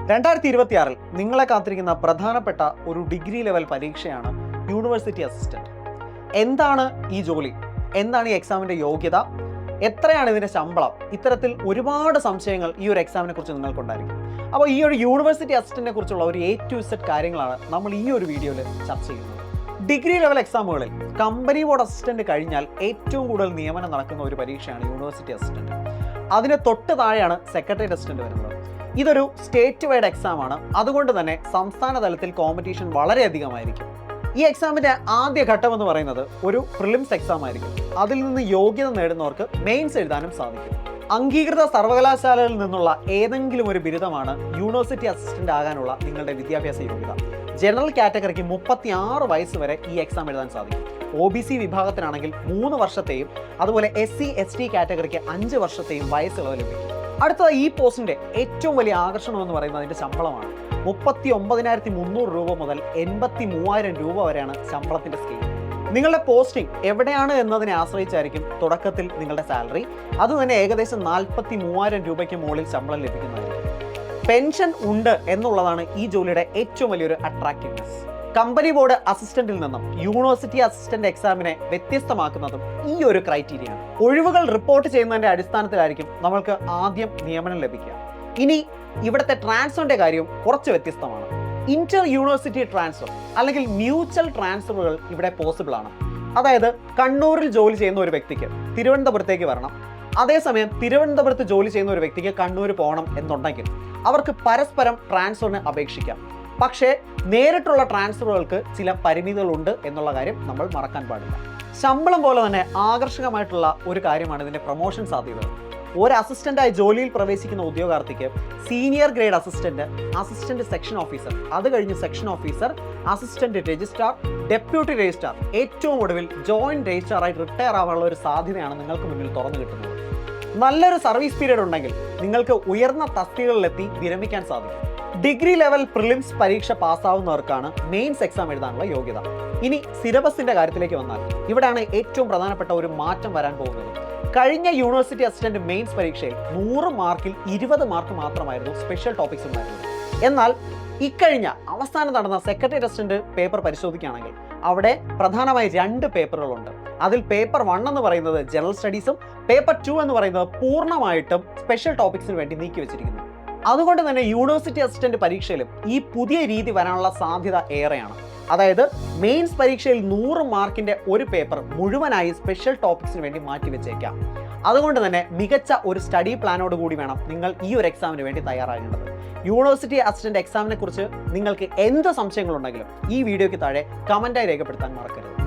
2026 നിങ്ങളെ കാത്തിരിക്കുന്ന പ്രധാനപ്പെട്ട ഒരു ഡിഗ്രി ലെവൽ പരീക്ഷയാണ് യൂണിവേഴ്സിറ്റി അസിസ്റ്റന്റ്. എന്താണ് ഈ ജോലി? എന്താണ് ഈ എക്സാമിൻ്റെ യോഗ്യത? എത്രയാണ് ഇതിൻ്റെ ശമ്പളം? ഇത്തരത്തിൽ ഒരുപാട് സംശയങ്ങൾ ഈ ഒരു എക്സാമിനെ കുറിച്ച് നിങ്ങൾക്കുണ്ടായിരിക്കും. അപ്പോൾ ഈ ഒരു യൂണിവേഴ്സിറ്റി അസിസ്റ്റന്റിനെ കുറിച്ചുള്ള ഒരു A to Z കാര്യങ്ങളാണ് നമ്മൾ ഈ ഒരു വീഡിയോയിൽ ചർച്ച ചെയ്യുന്നത്. ഡിഗ്രി ലെവൽ എക്സാമുകളിൽ കമ്പനി ബോർഡ് അസിസ്റ്റന്റ് കഴിഞ്ഞാൽ ഏറ്റവും കൂടുതൽ നിയമനം നടക്കുന്ന ഒരു പരീക്ഷയാണ് യൂണിവേഴ്സിറ്റി അസിസ്റ്റന്റ്. അതിന് തൊട്ട് താഴെയാണ് സെക്രട്ടേറിയറ്റ് അസിസ്റ്റന്റ് വരുന്നത്. ഇതൊരു സ്റ്റേറ്റ് വൈഡ് എക്സാമാണ്, അതുകൊണ്ട് തന്നെ സംസ്ഥാന തലത്തിൽ കോമ്പറ്റീഷൻ വളരെയധികമായിരിക്കും. ഈ എക്സാമിൻ്റെ ആദ്യ ഘട്ടം എന്ന് പറയുന്നത് ഒരു പ്രിലിംസ് എക്സാം ആയിരിക്കും. അതിൽ നിന്ന് യോഗ്യത നേടുന്നവർക്ക് മെയിൻസ് എഴുതാനും സാധിക്കും. അംഗീകൃത സർവകലാശാലയിൽ നിന്നുള്ള ഏതെങ്കിലും ഒരു ബിരുദമാണ് യൂണിവേഴ്സിറ്റി അസിസ്റ്റന്റ് ആകാനുള്ള നിങ്ങളുടെ വിദ്യാഭ്യാസ യോഗ്യത. ജനറൽ കാറ്റഗറിക്ക് 36 വയസ്സ് വരെ ഈ എക്സാം എഴുതാൻ സാധിക്കും. OBC വിഭാഗത്തിനാണെങ്കിൽ 3 വർഷത്തെയും അതുപോലെ SC/ST കാറ്റഗറിക്ക് 5 വർഷത്തെയും വയസ്സിളവ് ലഭിക്കും. അടുത്ത ഈ പോസ്റ്റിന്റെ ഏറ്റവും വലിയ ആകർഷണം എന്ന് പറയുന്നത് അതിന്റെ ശമ്പളമാണ്. 39,300 രൂപ മുതൽ 83,000 രൂപ വരെയാണ് ശമ്പളത്തിന്റെ സ്കെയിൽ. നിങ്ങളുടെ പോസ്റ്റിംഗ് എവിടെയാണ് എന്നതിനെ ആശ്രയിച്ചായിരിക്കും തുടക്കത്തിൽ നിങ്ങളുടെ സാലറി. അത് തന്നെ ഏകദേശം 43,000 രൂപയ്ക്ക് മുകളിൽ ശമ്പളം ലഭിക്കുന്നതായിരിക്കും. പെൻഷൻ ഉണ്ട് എന്നുള്ളതാണ് ഈ ജോലിയുടെ ഏറ്റവും വലിയൊരു അട്രാക്റ്റീവ്നെസ്. കമ്പനി ബോർഡ് അസിസ്റ്റന്റിൽ നിന്നും യൂണിവേഴ്സിറ്റി അസിസ്റ്റന്റ് എക്സാമിനെ വ്യത്യസ്തമാക്കുന്നതും ഈ ഒരു ക്രൈറ്റീരിയയാണ്. ഒഴിവുകൾ റിപ്പോർട്ട് ചെയ്യുന്നതിന്റെ അടിസ്ഥാനത്തിലായിരിക്കും നമ്മൾക്ക് ആദ്യം നിയമനം ലഭിക്കുക. ഇനി ഇവിടുത്തെ ട്രാൻസ്ഫറിന്റെ കാര്യവും കുറച്ച് വ്യത്യസ്തമാണ്. ഇന്റർ യൂണിവേഴ്സിറ്റി ട്രാൻസ്ഫർ അല്ലെങ്കിൽ മ്യൂച്വൽ ട്രാൻസ്ഫറുകൾ ഇവിടെ പോസിബിൾ ആണ്. അതായത് കണ്ണൂരിൽ ജോലി ചെയ്യുന്ന ഒരു വ്യക്തിക്ക് തിരുവനന്തപുരത്തേക്ക് വരണം, അതേസമയം തിരുവനന്തപുരത്ത് ജോലി ചെയ്യുന്ന ഒരു വ്യക്തിക്ക് കണ്ണൂർ പോകണം എന്നുണ്ടെങ്കിൽ അവർക്ക് പരസ്പരം ട്രാൻസ്ഫറിന് അപേക്ഷിക്കാം. പക്ഷേ നേരിട്ടുള്ള ട്രാൻസ്ഫറുകൾക്ക് ചില പരിമിതികളുണ്ട് എന്നുള്ള കാര്യം നമ്മൾ മറക്കാൻ പാടില്ല. ശമ്പളം പോലെ തന്നെ ആകർഷകമായിട്ടുള്ള ഒരു കാര്യമാണ് ഇതിൻ്റെ പ്രൊമോഷൻ സാധ്യതകൾ. ഒരു അസിസ്റ്റന്റായി ജോലിയിൽ പ്രവേശിക്കുന്ന ഉദ്യോഗാർത്ഥിക്ക് senior grade assistant, assistant section officer, അത് കഴിഞ്ഞ് section officer, assistant registrar, deputy registrar, ഏറ്റവും ഒടുവിൽ ജോയിന്റ് രജിസ്ട്രാറായി റിട്ടയർ ആവാനുള്ള ഒരു സാധ്യതയാണ് നിങ്ങൾക്ക് മുന്നിൽ തുറന്നു കിട്ടുന്നത്. നല്ലൊരു സർവീസ് പീരീഡ് ഉണ്ടെങ്കിൽ നിങ്ങൾക്ക് ഉയർന്ന തസ്തികകളിലെത്തി വിരമിക്കാൻ സാധിക്കും. ഡിഗ്രി ലെവൽ പ്രിലിംസ് പരീക്ഷ പാസ്സാവുന്നവർക്കാണ് മെയിൻസ് എക്സാം എഴുതാനുള്ള യോഗ്യത. ഇനി സിലബസിന്റെ കാര്യത്തിലേക്ക് വന്നാൽ ഇവിടെയാണ് ഏറ്റവും പ്രധാനപ്പെട്ട ഒരു മാറ്റം വരാൻ പോകുന്നത്. കഴിഞ്ഞ യൂണിവേഴ്സിറ്റി അസിസ്റ്റന്റ് മെയിൻസ് പരീക്ഷയിൽ 100 മാർക്കിൽ 20 മാർക്ക് മാത്രമായിരുന്നു സ്പെഷ്യൽ ടോപ്പിക്സ് ഉണ്ടായിരുന്നത്. എന്നാൽ ഇക്കഴിഞ്ഞ അവസാനം നടന്ന സെക്രട്ടേറിയറ്റ് അസിസ്റ്റന്റ് പേപ്പർ പരിശോധിക്കുകയാണെങ്കിൽ അവിടെ പ്രധാനമായി 2 പേപ്പറുകളുണ്ട്. അതിൽ പേപ്പർ 1 എന്ന് പറയുന്നത് ജനറൽ സ്റ്റഡീസും പേപ്പർ 2 എന്ന് പറയുന്നത് പൂർണ്ണമായിട്ടും സ്പെഷ്യൽ ടോപ്പിക്സിന് വേണ്ടി നീക്കി വെച്ചിരിക്കുന്നു. അതുകൊണ്ട് തന്നെ യൂണിവേഴ്സിറ്റി അസിസ്റ്റന്റ് പരീക്ഷയിലും ഈ പുതിയ രീതി വരാനുള്ള സാധ്യത ഏറെയാണ്. അതായത് മെയിൻസ് പരീക്ഷയിൽ 100 മാർക്കിന്റെ ഒരു പേപ്പർ മുഴുവനായി സ്പെഷ്യൽ ടോപ്പിക്സിന് വേണ്ടി മാറ്റിവെച്ചേക്കാം. അതുകൊണ്ട് തന്നെ മികച്ച ഒരു സ്റ്റഡി പ്ലാനോട് കൂടി വേണം നിങ്ങൾ ഈ ഒരു എക്സാമിന് വേണ്ടി തയ്യാറാകേണ്ടത്. യൂണിവേഴ്സിറ്റി അസിസ്റ്റന്റ് എക്സാമിനെ കുറിച്ച് നിങ്ങൾക്ക് എന്ത് സംശയങ്ങളുണ്ടെങ്കിലും ഈ വീഡിയോയ്ക്ക് താഴെ കമന്റായി രേഖപ്പെടുത്താൻ മറക്കരുത്.